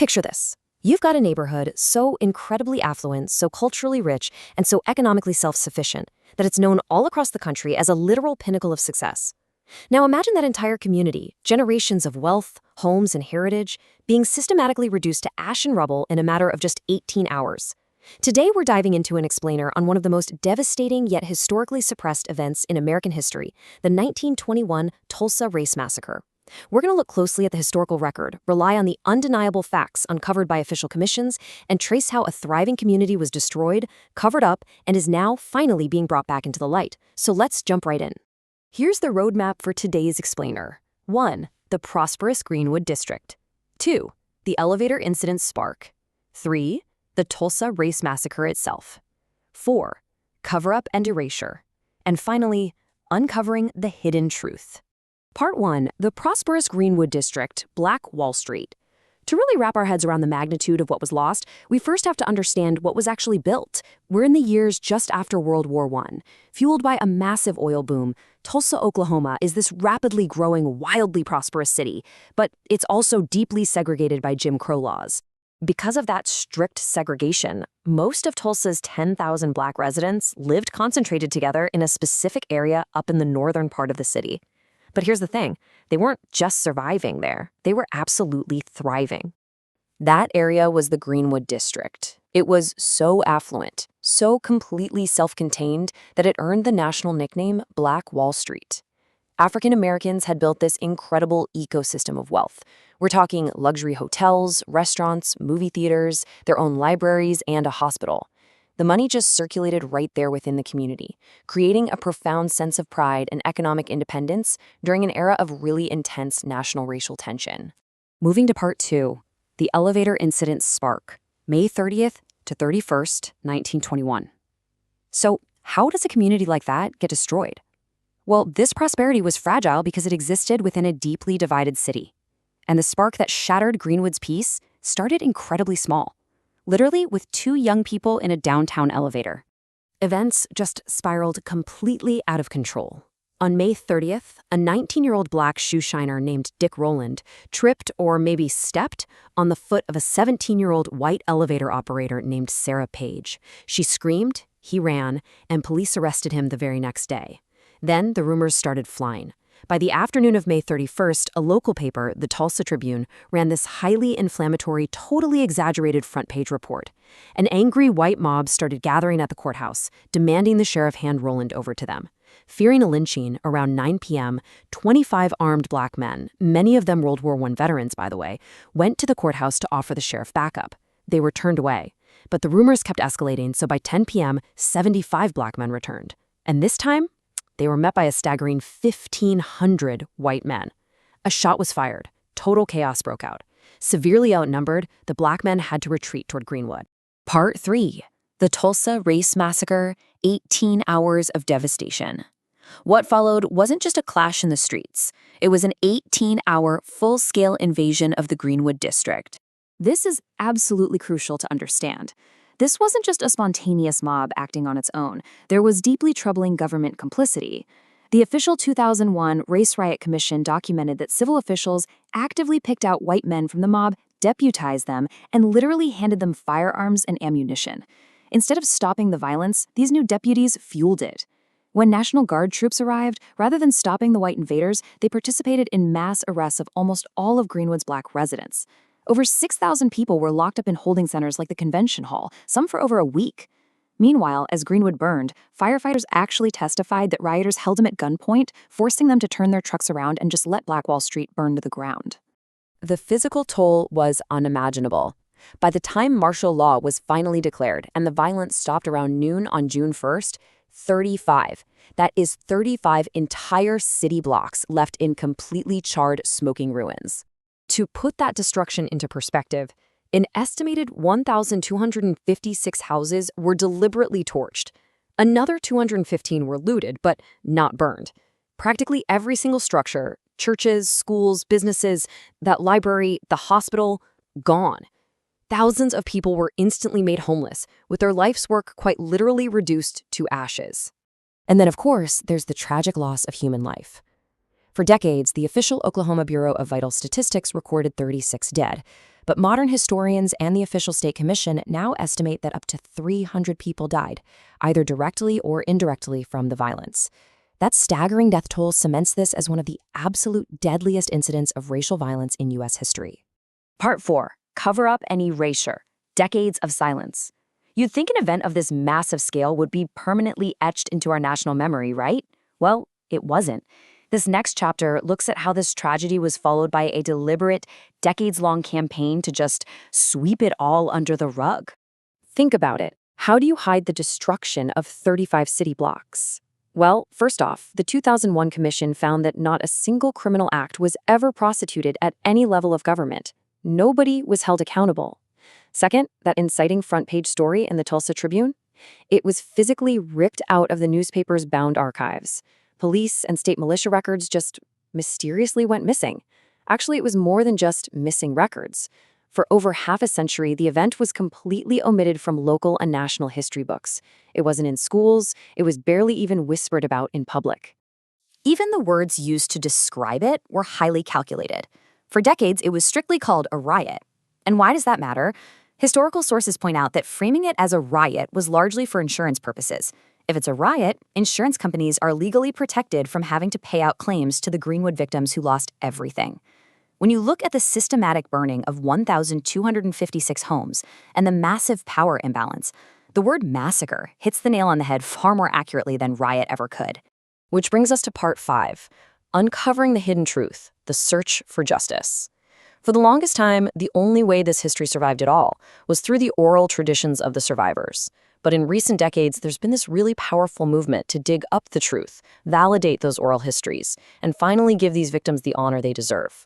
Picture this. You've got a neighborhood so incredibly affluent, so culturally rich, and so economically self-sufficient that it's known all across the country as a literal pinnacle of success. Now imagine that entire community, generations of wealth, homes, and heritage, being systematically reduced to ash and rubble in a matter of just 18 hours. Today we're diving into an explainer on one of the most devastating yet historically suppressed events in American history, the 1921 Tulsa Race Massacre. We're going to look closely at the historical record, rely on the undeniable facts uncovered by official commissions, and trace how a thriving community was destroyed, covered up, and is now finally being brought back into the light. So let's jump right in. Here's the roadmap for today's explainer. 1. The prosperous Greenwood district. 2. The elevator incident spark. 3. The Tulsa Race Massacre itself. 4. Cover-up and erasure. And finally, uncovering the hidden truth. Part 1. The prosperous Greenwood district, Black Wall Street. To really wrap our heads around the magnitude of what was lost, we first have to understand what was actually built. We're in the years just after World War I. Fueled by a massive oil boom, Tulsa, Oklahoma is this rapidly growing, wildly prosperous city, but it's also deeply segregated by Jim Crow laws. Because of that strict segregation, most of Tulsa's 10,000 Black residents lived concentrated together in a specific area up in the northern part of the city. But here's the thing, they weren't just surviving there, they were absolutely thriving. That area was the Greenwood district. It was so affluent, so completely self-contained that it earned the national nickname Black Wall Street. African Americans had built this incredible ecosystem of wealth. We're talking luxury hotels, restaurants, movie theaters, their own libraries, and a hospital. The money just circulated right there within the community, creating a profound sense of pride and economic independence during an era of really intense national racial tension. Moving to Part 2, the elevator incident spark, May 30th to 31st, 1921. So, how does a community like that get destroyed? Well, this prosperity was fragile because it existed within a deeply divided city. And the spark that shattered Greenwood's peace started incredibly small. Literally with 2 young people in a downtown elevator. Events just spiraled completely out of control. On May 30th, a 19-year-old Black shoe shiner named Dick Rowland tripped or maybe stepped on the foot of a 17-year-old white elevator operator named Sarah Page. She screamed, he ran, and police arrested him the very next day. Then the rumors started flying. By the afternoon of May 31st, a local paper, the Tulsa Tribune, ran this highly inflammatory, totally exaggerated front-page report. An angry white mob started gathering at the courthouse, demanding the sheriff hand Rowland over to them. Fearing a lynching, around 9 p.m., 25 armed Black men, many of them World War I veterans, by the way, went to the courthouse to offer the sheriff backup. They were turned away. But the rumors kept escalating, so by 10 p.m., 75 Black men returned. And this time, they were met by a staggering 1,500 white men. A shot was fired. Total chaos broke out. Severely outnumbered, the Black men had to retreat toward Greenwood. Part 3. The Tulsa Race Massacre, 18 hours of devastation. What followed wasn't just a clash in the streets. It was an 18-hour, full-scale invasion of the Greenwood district. This is absolutely crucial to understand. This wasn't just a spontaneous mob acting on its own. There was deeply troubling government complicity. The official 2001 Race Riot Commission documented that civil officials actively picked out white men from the mob, deputized them, and literally handed them firearms and ammunition. Instead of stopping the violence, these new deputies fueled it. When National Guard troops arrived, rather than stopping the white invaders, they participated in mass arrests of almost all of Greenwood's Black residents. Over 6,000 people were locked up in holding centers like the Convention Hall, some for over a week. Meanwhile, as Greenwood burned, firefighters actually testified that rioters held them at gunpoint, forcing them to turn their trucks around and just let Black Wall Street burn to the ground. The physical toll was unimaginable. By the time martial law was finally declared and the violence stopped around noon on June 1st, 35. That is 35 entire city blocks left in completely charred, smoking ruins. To put that destruction into perspective, an estimated 1,256 houses were deliberately torched. Another 215 were looted, but not burned. Practically every single structure, churches, schools, businesses, that library, the hospital, gone. Thousands of people were instantly made homeless, with their life's work quite literally reduced to ashes. And then, of course, there's the tragic loss of human life. For decades, the official Oklahoma Bureau of Vital Statistics recorded 36 dead. But modern historians and the official state commission now estimate that up to 300 people died, either directly or indirectly from the violence. That staggering death toll cements this as one of the absolute deadliest incidents of racial violence in U.S. history. Part 4. Cover-up and erasure. Decades of silence. You'd think an event of this massive scale would be permanently etched into our national memory, right? Well, it wasn't. This next chapter looks at how this tragedy was followed by a deliberate, decades-long campaign to just sweep it all under the rug. Think about it. How do you hide the destruction of 35 city blocks? Well, first off, the 2001 commission found that not a single criminal act was ever prosecuted at any level of government. Nobody was held accountable. Second, that inciting front-page story in the Tulsa Tribune? It was physically ripped out of the newspaper's bound archives. Police and state militia records just mysteriously went missing. Actually, it was more than just missing records. For over half a century, the event was completely omitted from local and national history books. It wasn't in schools. It was barely even whispered about in public. Even the words used to describe it were highly calculated. For decades, it was strictly called a riot. And why does that matter? Historical sources point out that framing it as a riot was largely for insurance purposes. If it's a riot, insurance companies are legally protected from having to pay out claims to the Greenwood victims who lost everything. When you look at the systematic burning of 1,256 homes and the massive power imbalance, the word massacre hits the nail on the head far more accurately than riot ever could. Which brings us to Part 5, Uncovering the Hidden Truth, the Search for Justice. For the longest time, the only way this history survived at all was through the oral traditions of the survivors. But in recent decades, there's been this really powerful movement to dig up the truth, validate those oral histories, and finally give these victims the honor they deserve.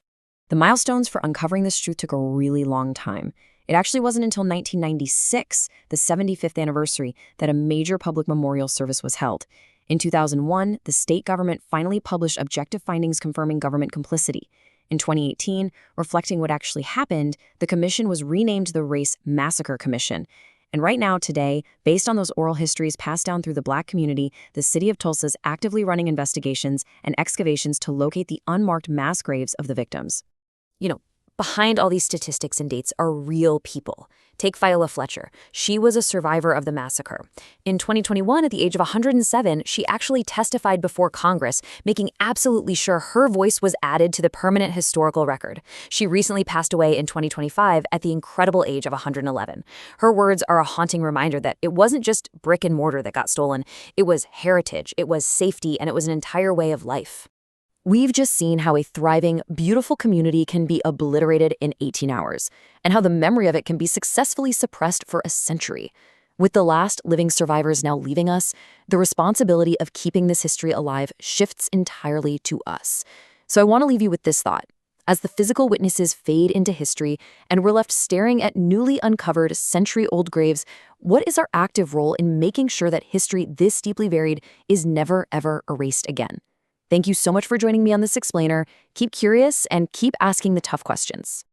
The milestones for uncovering this truth took a really long time. It actually wasn't until 1996, the 75th anniversary, that a major public memorial service was held. In 2001, the state government finally published objective findings confirming government complicity. In 2018, reflecting what actually happened, the commission was renamed the Race Massacre Commission. And right now, today, based on those oral histories passed down through the Black community, the city of Tulsa is actively running investigations and excavations to locate the unmarked mass graves of the victims. Behind all these statistics and dates are real people. Take Viola Fletcher. She was a survivor of the massacre. In 2021, at the age of 107, she actually testified before Congress, making absolutely sure her voice was added to the permanent historical record. She recently passed away in 2025 at the incredible age of 111. Her words are a haunting reminder that it wasn't just brick and mortar that got stolen. It was heritage, it was safety, and it was an entire way of life. We've just seen how a thriving, beautiful community can be obliterated in 18 hours, and how the memory of it can be successfully suppressed for a century. With the last living survivors now leaving us, the responsibility of keeping this history alive shifts entirely to us. So I want to leave you with this thought. As the physical witnesses fade into history and we're left staring at newly uncovered century-old graves, what is our active role in making sure that history this deeply varied is never, ever erased again? Thank you so much for joining me on this explainer. Keep curious and keep asking the tough questions.